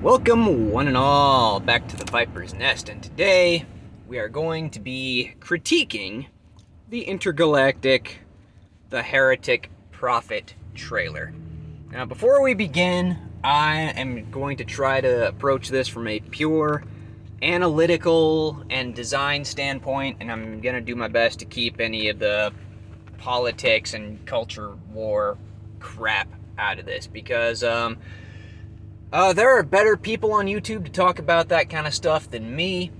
Welcome, one and all, back to the Viper's Nest, and today we are going to be critiquing the Intergalactic, the Heretic Prophet trailer. Now, before we begin, I am going to try to approach this from a pure analytical and design standpoint, and I'm going to do my best to keep any of the politics and culture war crap out of this, because, there are better people on YouTube to talk about that kind of stuff than me.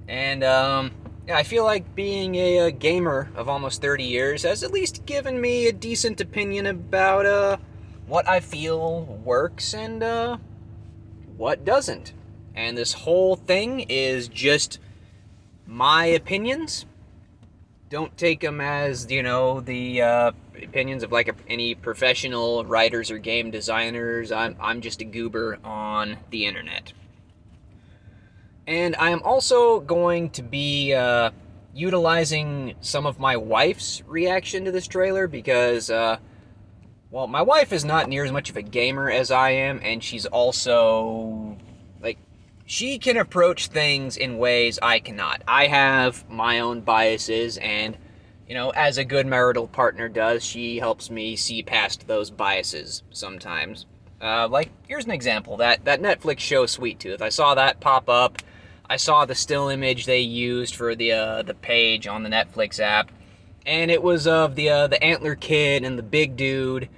And, yeah, I feel like being a gamer of almost 30 years has at least given me a decent opinion about, what I feel works and, what doesn't. And this whole thing is just my opinions. Don't take them as, the opinions of like any professional writers or game designers. I'm just a goober on the internet. And I am also going to be utilizing some of my wife's reaction to this trailer because, well, my wife is not near as much of a gamer as I am, and she's also, like, she can approach things in ways I cannot. I have my own biases, and, as a good marital partner does, she helps me see past those biases sometimes. Like, here's an example. That Netflix show, Sweet Tooth. I saw that pop up. I saw the still image they used for the page on the Netflix app, and it was of the antler kid and the big dude,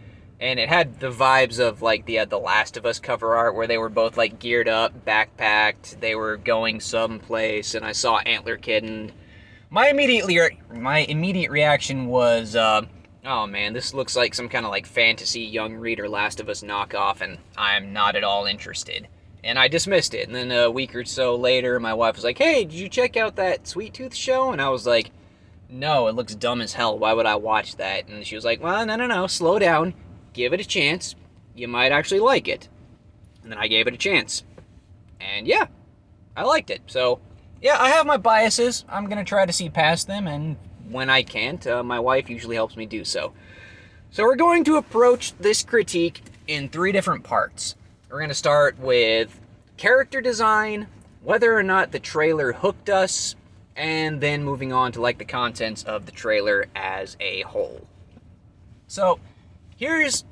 and it had the vibes of like the Last of Us cover art where they were both like geared up, backpacked, they were going someplace, and I saw Antler Kid, and my immediate reaction was, oh man, this looks like some kind of like fantasy young reader Last of Us knockoff, and I'm not at all interested. And I dismissed it. And then a week or so later, my wife was like, "Hey, did you check out that Sweet Tooth show?" And I was like, "No, it looks dumb as hell. Why would I watch that?" And she was like, "Well, no, slow down. Give it a chance. You might actually like it." And then I gave it a chance. And yeah, I liked it. So, yeah, I have my biases. I'm going to try to see past them. And when I can't, my wife usually helps me do so. So we're going to approach this critique in 3 different parts. We're going to start with character design, whether or not the trailer hooked us, and then moving on to like the contents of the trailer as a whole. So here's,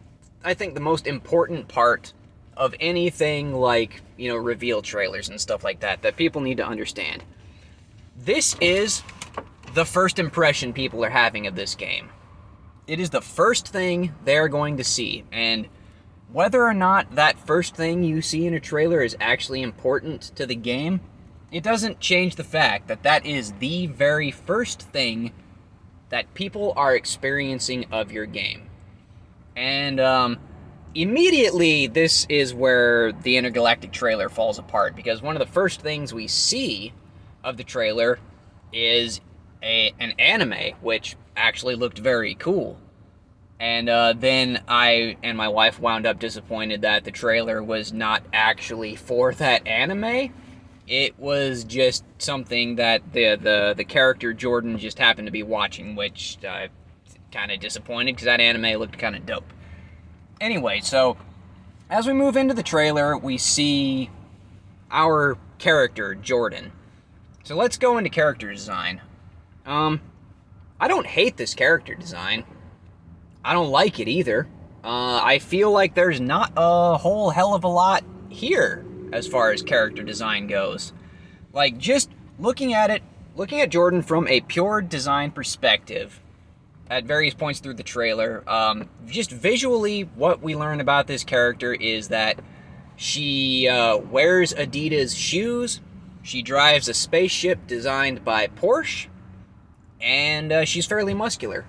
I think, the most important part of anything like, reveal trailers and stuff like that people need to understand. This is the first impression people are having of this game. It is the first thing they're going to see, and whether or not that first thing you see in a trailer is actually important to the game, it doesn't change the fact that that is the very first thing that people are experiencing of your game. And immediately, this is where the Intergalactic trailer falls apart, because one of the first things we see of the trailer is an anime, which actually looked very cool. And then I and my wife wound up disappointed that the trailer was not actually for that anime. It was just something that the character Jordan just happened to be watching, which kind of disappointed because that anime looked kind of dope. Anyway, so as we move into the trailer, we see our character, Jordan. So let's go into character design. I don't hate this character design. I don't like it either. I feel like there's not a whole hell of a lot here as far as character design goes. Like, just looking at Jordan from a pure design perspective at various points through the trailer, just visually what we learn about this character is that she wears Adidas shoes, she drives a spaceship designed by Porsche, and she's fairly muscular.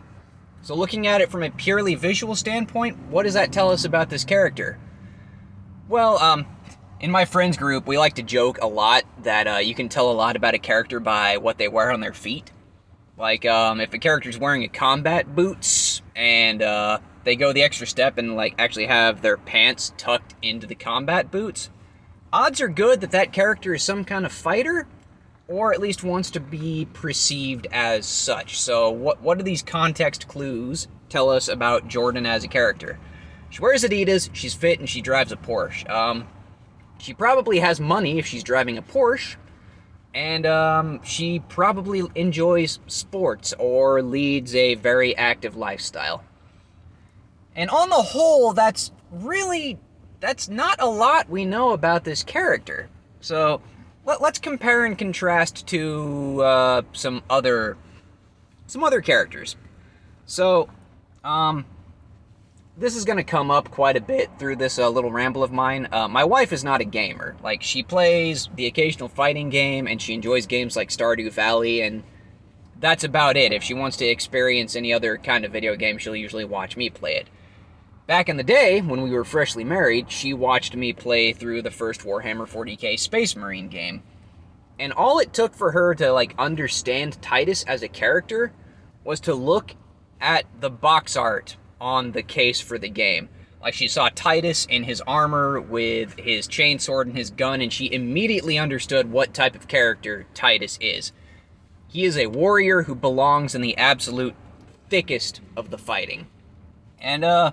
So looking at it from a purely visual standpoint, what does that tell us about this character? Well, in my friends group, we like to joke a lot that you can tell a lot about a character by what they wear on their feet. Like, if a character's wearing a combat boots and they go the extra step and like actually have their pants tucked into the combat boots, odds are good that that character is some kind of fighter, or at least wants to be perceived as such. So what do these context clues tell us about Jordan as a character? She wears Adidas, she's fit, and she drives a Porsche. She probably has money if she's driving a Porsche, and she probably enjoys sports or leads a very active lifestyle. And on the whole, that's not a lot we know about this character. So let's compare and contrast to some other characters. So, this is going to come up quite a bit through this little ramble of mine. My wife is not a gamer. Like, she plays the occasional fighting game, and she enjoys games like Stardew Valley, and that's about it. If she wants to experience any other kind of video game, she'll usually watch me play it. Back in the day, when we were freshly married, she watched me play through the first Warhammer 40k Space Marine game. And all it took for her to, like, understand Titus as a character was to look at the box art on the case for the game. Like, she saw Titus in his armor with his chainsword and his gun, and she immediately understood what type of character Titus is. He is a warrior who belongs in the absolute thickest of the fighting. And,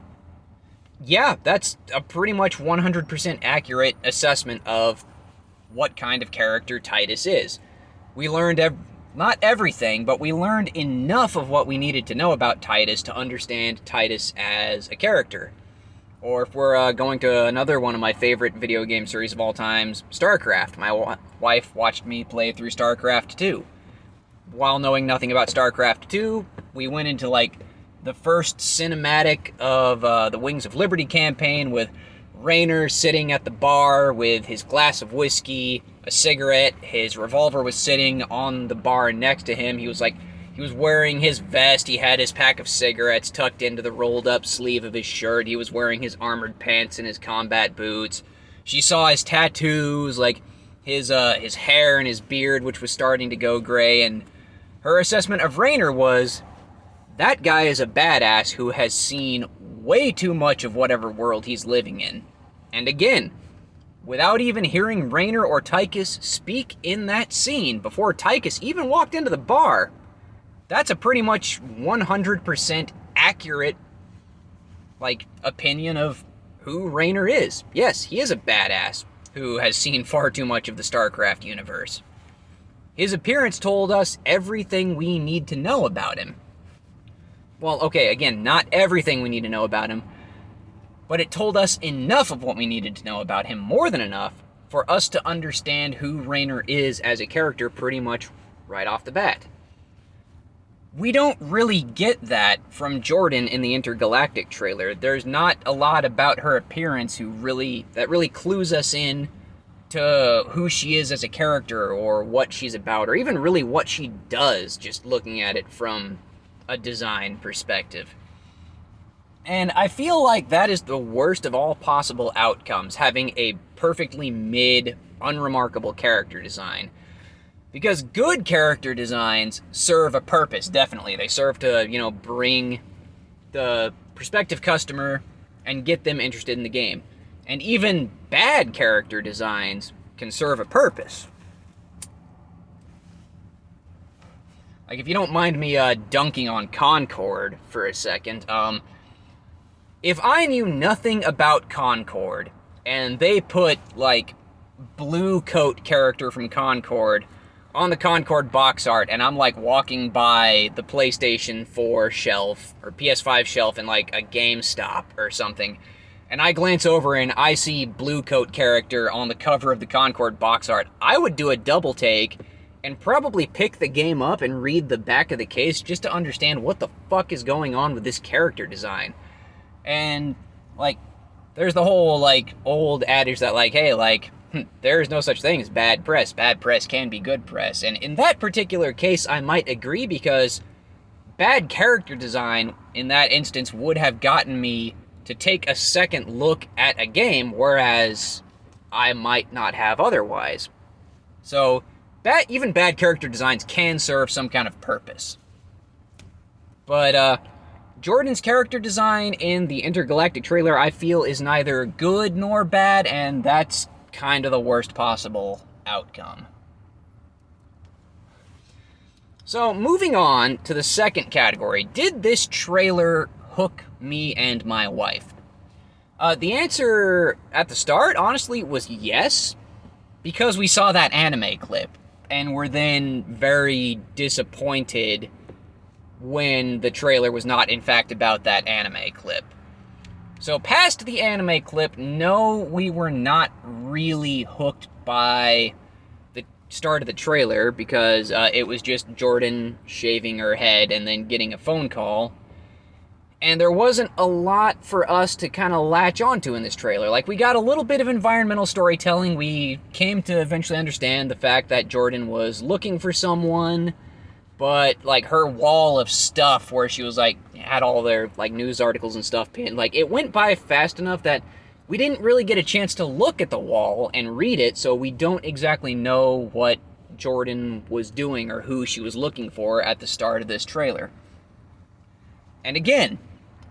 yeah, that's a pretty much 100% accurate assessment of what kind of character Titus is. We learned not everything, but we learned enough of what we needed to know about Titus to understand Titus as a character. Or if we're going to another one of my favorite video game series of all times, StarCraft. My wife watched me play through StarCraft 2. While knowing nothing about StarCraft 2, we went into, like, the first cinematic of the Wings of Liberty campaign with Raynor sitting at the bar with his glass of whiskey, a cigarette. His revolver was sitting on the bar next to him. He was wearing his vest. He had his pack of cigarettes tucked into the rolled up sleeve of his shirt. He was wearing his armored pants and his combat boots. She saw his tattoos, like his hair and his beard, which was starting to go gray. And her assessment of Raynor was, that guy is a badass who has seen way too much of whatever world he's living in. And again, without even hearing Raynor or Tychus speak in that scene, before Tychus even walked into the bar, that's a pretty much 100% accurate, like, opinion of who Raynor is. Yes, he is a badass who has seen far too much of the StarCraft universe. His appearance told us everything we need to know about him. Well, okay, again, not everything we need to know about him, but it told us enough of what we needed to know about him, more than enough, for us to understand who Raynor is as a character pretty much right off the bat. We don't really get that from Jordan in the Intergalactic trailer. There's not a lot about her appearance that really clues us in to who she is as a character, or what she's about, or even really what she does, just looking at it from a design perspective. And I feel like that is the worst of all possible outcomes, having a perfectly mid, unremarkable character design. Because good character designs serve a purpose, definitely. They serve to, bring the prospective customer and get them interested in the game. And even bad character designs can serve a purpose. Like, if you don't mind me dunking on Concord for a second, if I knew nothing about Concord, and they put, like, blue coat character from Concord on the Concord box art, and I'm, like, walking by the PlayStation 4 shelf, or PS5 shelf in, like, a GameStop or something, and I glance over and I see blue coat character on the cover of the Concord box art, I would do a double take and probably pick the game up and read the back of the case just to understand what the fuck is going on with this character design. And, like, there's the whole, like, old adage that, like, hey, like, there is no such thing as bad press. Bad press can be good press. And in that particular case, I might agree, because bad character design in that instance would have gotten me to take a second look at a game, whereas I might not have otherwise. So, even bad character designs can serve some kind of purpose. But, Jordan's character design in the Intergalactic trailer, I feel, is neither good nor bad, and that's kind of the worst possible outcome. So, moving on to the second category, did this trailer hook me and my wife? The answer at the start, honestly, was yes, because we saw that anime clip, and were then very disappointed when the trailer was not, in fact, about that anime clip. So past the anime clip, no, we were not really hooked by the start of the trailer, because it was just Jordan shaving her head and then getting a phone call. And there wasn't a lot for us to kind of latch onto in this trailer. Like, we got a little bit of environmental storytelling. We came to eventually understand the fact that Jordan was looking for someone, but, like, her wall of stuff where she was, like, had all their, like, news articles and stuff pinned, like, it went by fast enough that we didn't really get a chance to look at the wall and read it, so we don't exactly know what Jordan was doing or who she was looking for at the start of this trailer. And again,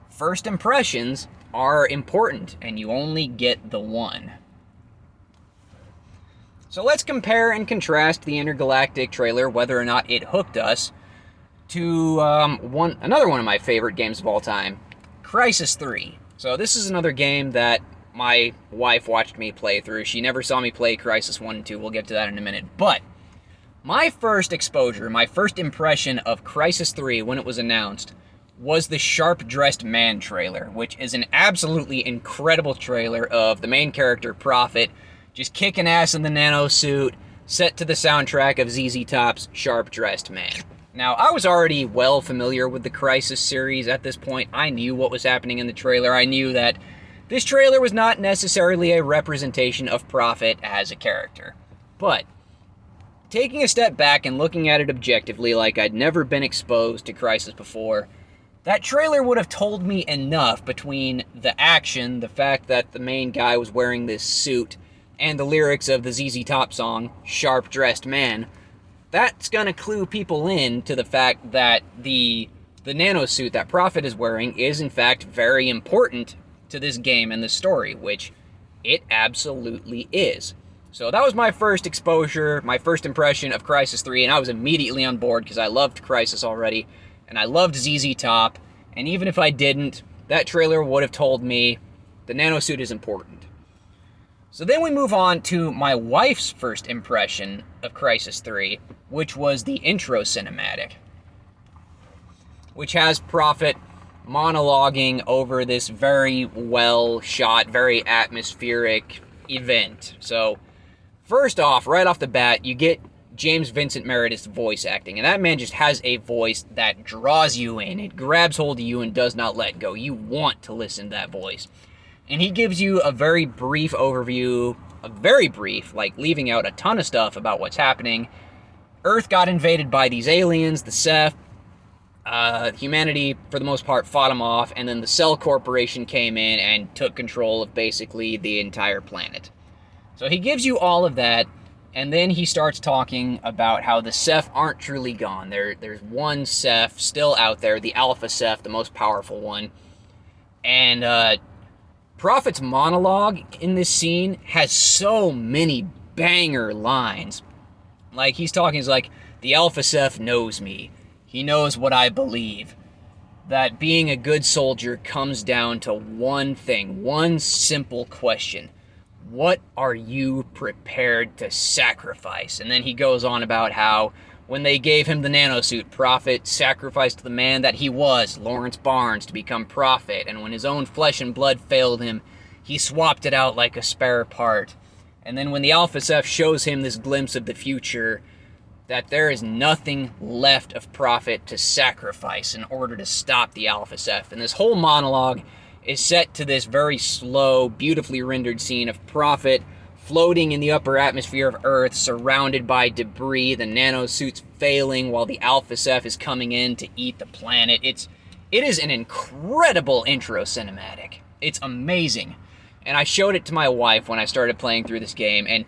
first impressions are important, and you only get the one. So let's compare and contrast the Intergalactic trailer, whether or not it hooked us, to another one of my favorite games of all time, Crysis 3. So this is another game that my wife watched me play through. She never saw me play Crysis 1 and 2. We'll get to that in a minute. But my first exposure, my first impression of Crysis 3 when it was announced, was the Sharp Dressed Man trailer, which is an absolutely incredible trailer of the main character, Prophet, just kicking ass in the nano suit, set to the soundtrack of ZZ Top's Sharp Dressed Man. Now, I was already well familiar with the Crysis series at this point. I knew what was happening in the trailer. I knew that this trailer was not necessarily a representation of Prophet as a character. But taking a step back and looking at it objectively, like I'd never been exposed to Crysis before, that trailer would have told me enough between the action, the fact that the main guy was wearing this suit, and the lyrics of the ZZ Top song, Sharp Dressed Man. That's gonna clue people in to the fact that the nanosuit that Prophet is wearing is in fact very important to this game and this story, which it absolutely is. So that was my first exposure, my first impression of Crysis 3, and I was immediately on board because I loved Crysis already. And I loved ZZ Top, and even if I didn't, that trailer would have told me the nanosuit is important. So then we move on to my wife's first impression of Crysis 3, which was the intro cinematic, which has Prophet monologuing over this very well shot, very atmospheric event. So first off, right off the bat, you get James Vincent Meredith's voice acting, and that man just has a voice that draws you in. It grabs hold of you and does not let go. You want to listen to that voice. And he gives you a very brief overview, like leaving out a ton of stuff about what's happening. Earth got invaded by these aliens, the Ceph. Humanity, for the most part, fought them off, and then the Cell Corporation came in and took control of basically the entire planet. So he gives you all of that. And then he starts talking about how the Ceph aren't truly gone. There's one Ceph still out there, the Alpha Ceph, the most powerful one. And Prophet's monologue in this scene has so many banger lines. Like, he's like, the Alpha Ceph knows me. He knows what I believe. That being a good soldier comes down to one thing, one simple question. What are you prepared to sacrifice? And then he goes on about how when they gave him the nanosuit, Prophet sacrificed the man that he was, Lawrence Barnes, to become Prophet. And when his own flesh and blood failed him, he swapped it out like a spare part. And then when the Alpha Ceph shows him this glimpse of the future, that there is nothing left of Prophet to sacrifice in order to stop the Alpha Ceph. And this whole monologue is set to this very slow, beautifully rendered scene of Prophet floating in the upper atmosphere of Earth, surrounded by debris, the nanosuit's failing while the Alpha Ceph is coming in to eat the planet. It is an incredible intro cinematic. It's amazing. And I showed it to my wife when I started playing through this game, and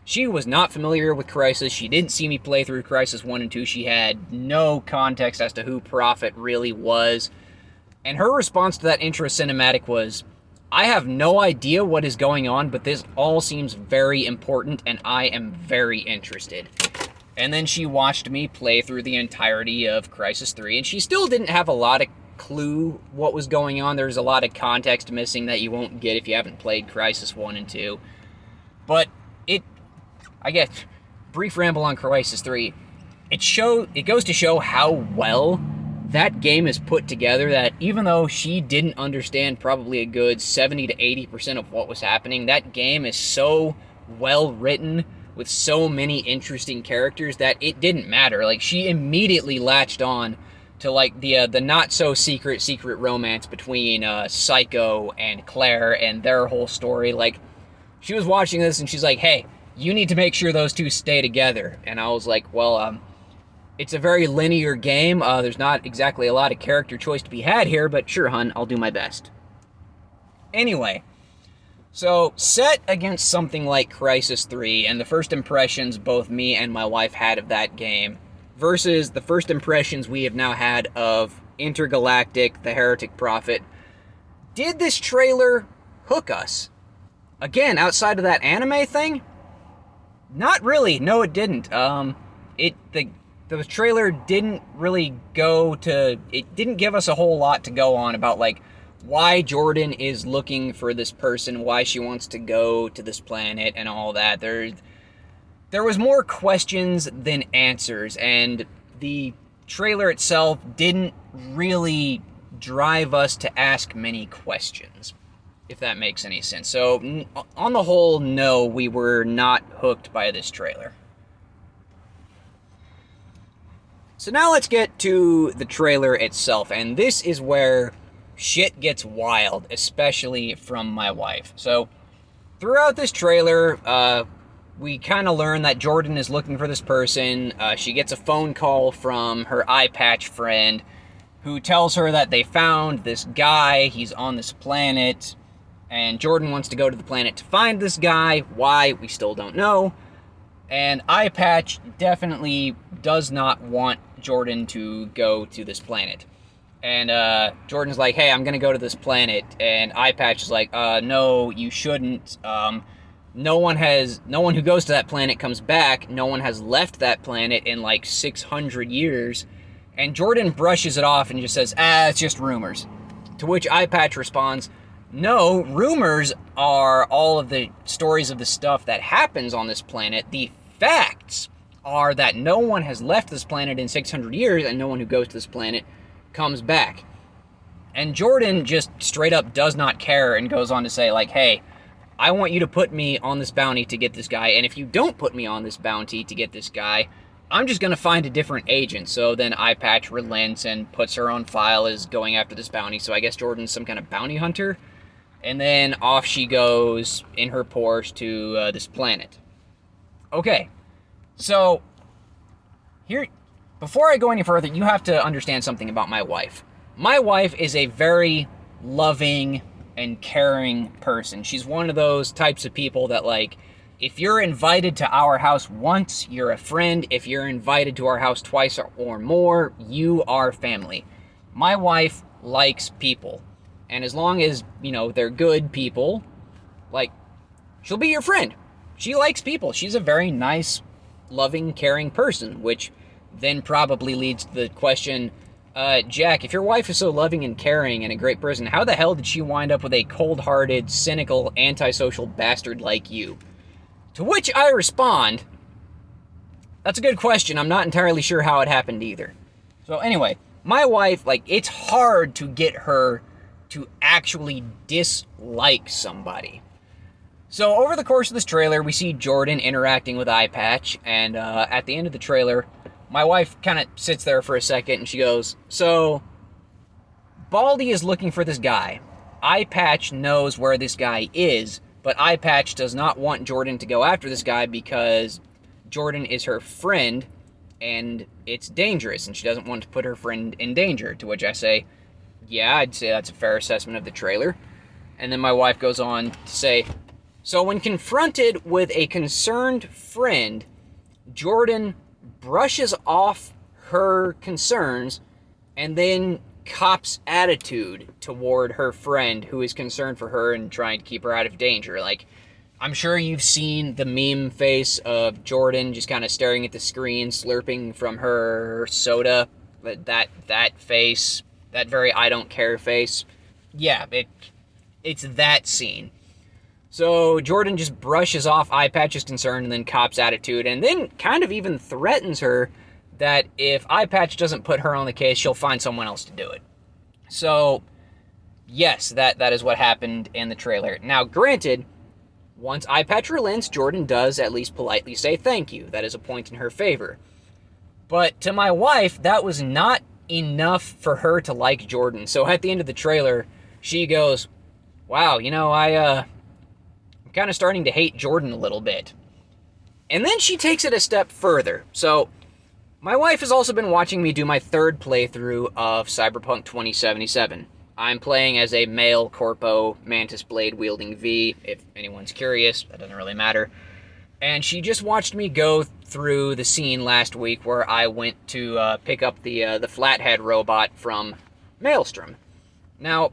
she was not familiar with Crysis. She didn't see me play through Crysis 1 and 2. She had no context as to who Prophet really was. And her response to that intro cinematic was, I have no idea what is going on, but this all seems very important, and I am very interested. And then she watched me play through the entirety of Crysis 3, and she still didn't have a lot of clue what was going on. There's a lot of context missing that you won't get if you haven't played Crysis 1 and 2. But I guess, brief ramble on Crysis 3. It goes to show how well that game is put together, that even though she didn't understand probably a good 70 to 80% of what was happening, that game is so well written with so many interesting characters that it didn't matter. Like, she immediately latched on to like the not so secret romance between Psycho and Claire and their whole story. Like, she was watching this and she's like, "Hey, you need to make sure those two stay together." And I was like, well, it's a very linear game. There's not exactly a lot of character choice to be had here, but sure, hun, I'll do my best. Anyway, so set against something like Crysis 3 and the first impressions both me and my wife had of that game versus the first impressions we have now had of Intergalactic, the Heretic Prophet, did this trailer hook us? Again, outside of that anime thing? Not really. No, it didn't. The trailer didn't really it didn't give us a whole lot to go on about, like, why Jordan is looking for this person, why she wants to go to this planet, and all that. There was more questions than answers, and the trailer itself didn't really drive us to ask many questions, if that makes any sense. So, on the whole, no, we were not hooked by this trailer. So now let's get to the trailer itself, and this is where shit gets wild, especially from my wife. So, throughout this trailer, we kind of learn that Jordan is looking for this person. She gets a phone call from her eye patch friend, who tells her that they found this guy, he's on this planet, and Jordan wants to go to the planet to find this guy. Why, we still don't know. And Eye Patch definitely does not want Jordan to go to this planet. And Jordan's like, "Hey, I'm gonna go to this planet." And Eye Patch is like, "No, you shouldn't. No one who goes to that planet comes back. No one has left that planet in like 600 years. And Jordan brushes it off and just says, "It's just rumors." To which Eye Patch responds, "No, rumors are all of the stories of the stuff that happens on this planet. The facts are that no one has left this planet in 600 years, and no one who goes to this planet comes back." And Jordan just straight up does not care and goes on to say, like, "Hey, I want you to put me on this bounty to get this guy, and if you don't put me on this bounty to get this guy, I'm just going to find a different agent." So then Eye Patch relents and puts her on file as going after this bounty. So I guess Jordan's some kind of bounty hunter. And then off she goes in her Porsche to this planet. Okay, so here, before I go any further, you have to understand something about my wife. My wife is a very loving and caring person. She's one of those types of people that, like, if you're invited to our house once, you're a friend. If you're invited to our house twice or more, you are family. My wife likes people. And as long as, they're good people, like, she'll be your friend. She likes people. She's a very nice, loving, caring person, which then probably leads to the question, Jack, if your wife is so loving and caring and a great person, how the hell did she wind up with a cold-hearted, cynical, antisocial bastard like you? To which I respond, that's a good question. I'm not entirely sure how it happened either. So anyway, my wife, like, it's hard to get her to actually dislike somebody. So over the course of this trailer, we see Jordan interacting with Eye Patch, and at the end of the trailer, my wife kind of sits there for a second, and she goes, "So, Baldy is looking for this guy. Eye Patch knows where this guy is, but Eye Patch does not want Jordan to go after this guy because Jordan is her friend, and it's dangerous, and she doesn't want to put her friend in danger." To which I say, "Yeah, I'd say that's a fair assessment of the trailer." And then my wife goes on to say, "So when confronted with a concerned friend, Jordan brushes off her concerns and then cops attitude toward her friend who is concerned for her and trying to keep her out of danger." Like, I'm sure you've seen the meme face of Jordan just kind of staring at the screen, slurping from her soda. That face, that very I don't care face. Yeah, it's that scene. So Jordan just brushes off Eye Patch's concern and then cops attitude, and then kind of even threatens her that if Eye Patch doesn't put her on the case, she'll find someone else to do it. So, yes, that is what happened in the trailer. Now, granted, once Eye Patch relents, Jordan does at least politely say thank you. That is a point in her favor. But to my wife, that was not enough for her to like Jordan. So at the end of the trailer, she goes, wow, I'm kind of starting to hate Jordan a little bit. And then she takes it a step further. So my wife has also been watching me do my third playthrough of Cyberpunk 2077. I'm playing as a male Corpo Mantis Blade wielding V, if anyone's curious, that doesn't really matter. And she just watched me go through the scene last week where I went to pick up the Flathead robot from Maelstrom. Now,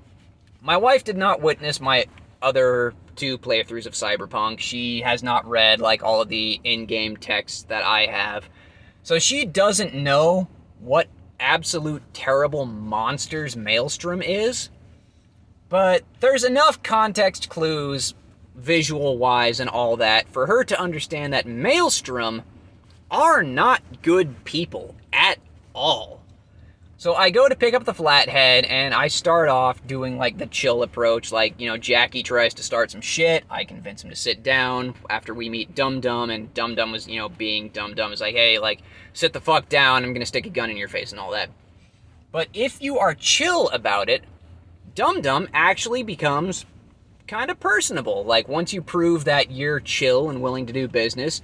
my wife did not witness my other 2 playthroughs of Cyberpunk. She has not read like all of the in-game texts that I have. So she doesn't know what absolute terrible monsters Maelstrom is. But there's enough context clues, visual-wise and all that, for her to understand that Maelstrom are not good people at all. So I go to pick up the Flathead, and I start off doing, like, the chill approach. Like, Jackie tries to start some shit. I convince him to sit down after we meet Dum Dum, and Dum Dum was, being Dum Dum, is like, hey, like, sit the fuck down, I'm gonna stick a gun in your face and all that. But if you are chill about it, Dum Dum actually becomes kind of personable. Like, once you prove that you're chill and willing to do business,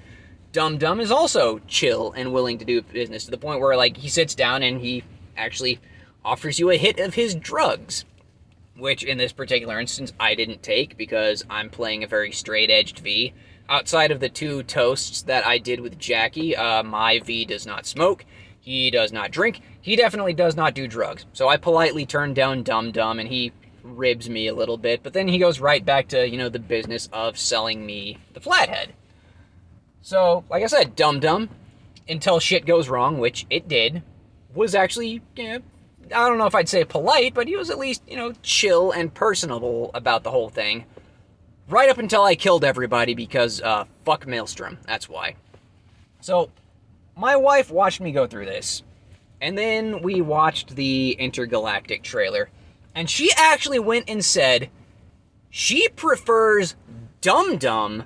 Dum Dum is also chill and willing to do business, to the point where, like, he sits down and he actually offers you a hit of his drugs, which in this particular instance I didn't take because I'm playing a very straight-edged V. Outside of the 2 toasts that I did with Jackie, my V does not smoke, he does not drink, he definitely does not do drugs. So I politely turn down Dum Dum, and he ribs me a little bit, but then he goes right back to, the business of selling me the Flathead. So, like I said, Dum Dum, until shit goes wrong, which it did, was actually, I don't know if I'd say polite, but he was at least, chill and personable about the whole thing. Right up until I killed everybody because, fuck Maelstrom. That's why. So, my wife watched me go through this. And then we watched the Intergalactic trailer. And she actually went and said she prefers Dum Dum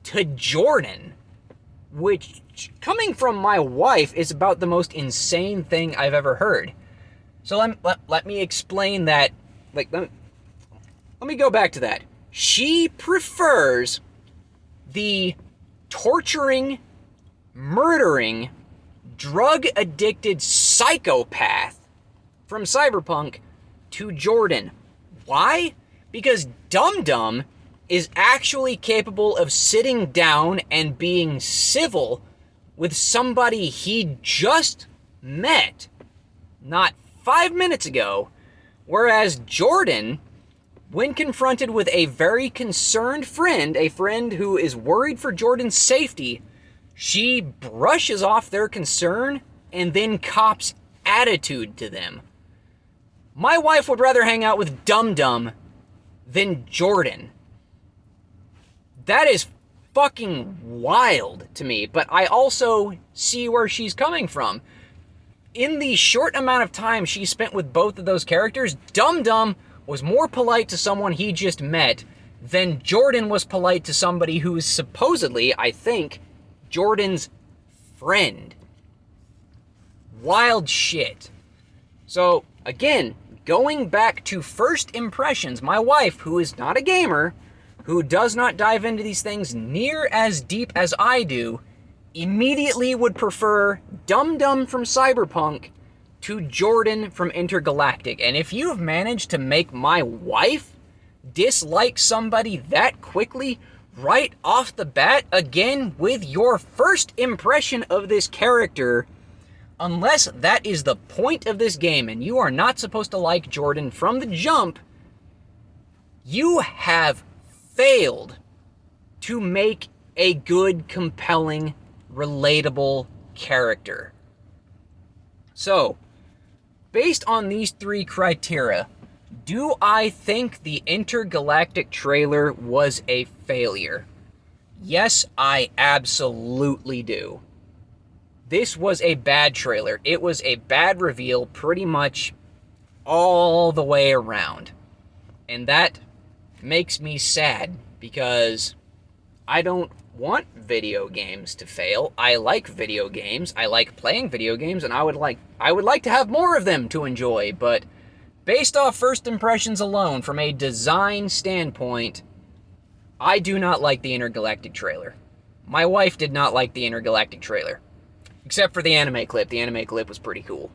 to Jordan. Which, coming from my wife, is about the most insane thing I've ever heard. So let me explain that. Like, let me go back to that. She prefers the torturing, murdering, drug-addicted psychopath from Cyberpunk to Jordan. Why? Because Dum Dum is actually capable of sitting down and being civil with somebody he just met not 5 minutes ago, whereas Jordan, when confronted with a very concerned friend, a friend who is worried for Jordan's safety, she brushes off their concern and then cops attitude to them. My wife would rather hang out with Dum Dum than Jordan. That is fucking wild to me, but I also see where she's coming from. In the short amount of time she spent with both of those characters, Dum Dum was more polite to someone he just met than Jordan was polite to somebody who is supposedly, I think, Jordan's friend. Wild shit. So, again, going back to first impressions, my wife, who is not a gamer, who does not dive into these things near as deep as I do, immediately would prefer Dum Dum from Cyberpunk to Jordan from Intergalactic. And if you've managed to make my wife dislike somebody that quickly, right off the bat, again, with your first impression of this character, unless that is the point of this game and you are not supposed to like Jordan from the jump, you have failed to make a good, compelling, relatable character. So, Based on these three criteria, do I think the Intergalactic trailer was a failure? Yes, I absolutely do. This was a bad trailer. It was a bad reveal pretty much all the way around. And that makes me sad because I don't want video games to fail. I like video games. I like playing video games, and I would like to have more of them to enjoy, but based off first impressions alone, from a design standpoint, I do not like the Intergalactic trailer. My wife did not like the Intergalactic trailer. Except for the anime clip. The anime clip was pretty cool.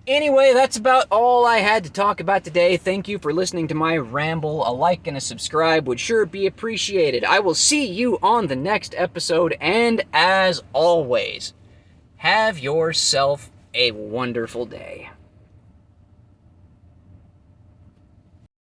Anyway, that's about all I had to talk about today. Thank you for listening to my ramble. A like and a subscribe would sure be appreciated. I will see you on the next episode, and as always, have yourself a wonderful day.